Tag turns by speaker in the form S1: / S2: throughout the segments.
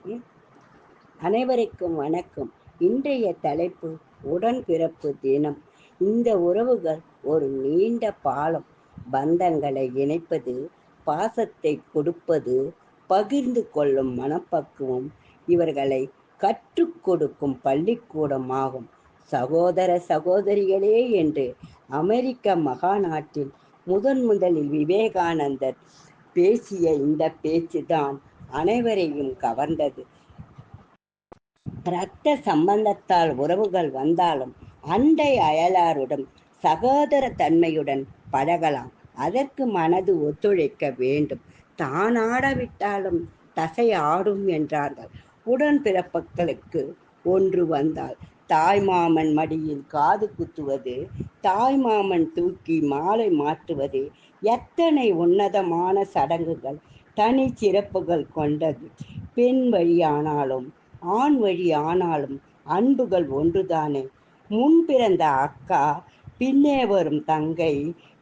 S1: ம். அனைவருக்கும் வணக்கம். இன்றைய தலைப்பு உடன்பிறப்பு தினம். இந்த உறவுகள் ஒரு நீண்ட பாலம். பந்தங்களை இணைப்பது, பாசத்தை கொடுப்பது, பகிர்ந்து கொள்ளும் மனப்பக்குவம் இவர்களை கற்றுக் கொடுக்கும் பள்ளிக்கூடமாகும். சகோதர சகோதரிகளே என்று அமெரிக்க மகாநாட்டில் முதலில் விவேகானந்தர் பேசிய இந்த பேச்சுதான் அனைவரையும் கவர்ந்தது. இரத்த சம்பந்தத்தால் உறவுகள் வந்தாலும் அண்டை அயலாருடன் சகோதர தன்மையுடன் பழகலாம். அதற்கு மனது ஒத்துழைக்க வேண்டும். தான் ஆடாவிட்டாலும் தசை ஆடும் என்றார்கள். உடன்பிறப்புகளுக்கு ஒன்று வந்தால் தாய்மாமன் மடியில் காது குத்துவது, தாய்மாமன் தூக்கி மாலை மாற்றுவது எத்தனை உன்னதமான சடங்குகள், தனி சிறப்புகள் கொண்டது. பெண் வழியானாலும் ஆண் வழி ஆனாலும் அன்புகள் ஒன்றுதானே. முன் பிறந்த அக்கா, பின்னே வரும் தங்கை,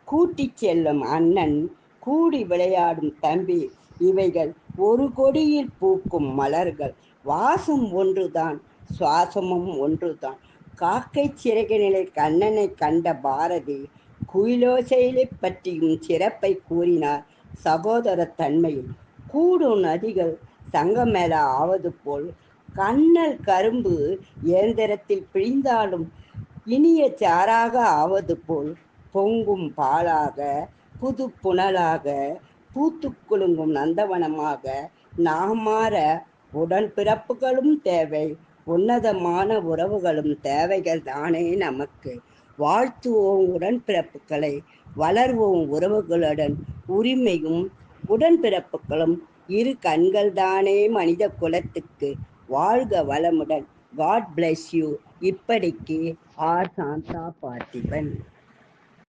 S1: கூட்டிச் செல்லும் அண்ணன், கூடி விளையாடும் தம்பி, இவைகள் ஒரு கொடியில் பூக்கும் மலர்கள். வாசம் ஒன்றுதான், சுவாசமும் ஒன்றுதான். காக்கை சிறகினிலே கண்ணனை கண்ட பாரதி குயிலோசையை பற்றியும் சிறப்பை கூறினார். சகோதர தன்மையில் கூடும் நதிகள் சங்கமேள ஆவது போல் கண்ணல் கரும்பு இயந்திரத்தில் பிழிந்தாலும் இனிய சாராக ஆவது போல் பொங்கும் பாலாக, புது புனலாக, பூத்து குலுங்கும் நந்தவனமாக நாம் மாற உடன்பிறப்புகளும் தேவை. உன்னதமான உறவுகளும் தேவைகள் தானே நமக்கு. வாழ்த்துவோம் உடன்பிறப்புகளை, வளர்வோம் உறவுகளுடன். உரிமையும் உடன்பிறப்புகளும் இரு கண்கள் தானே மனித குலத்துக்கு. வாழ்க வளமுடன். God bless you. இப்படிக்கு ஆர் சாந்தா பார்த்திபன்.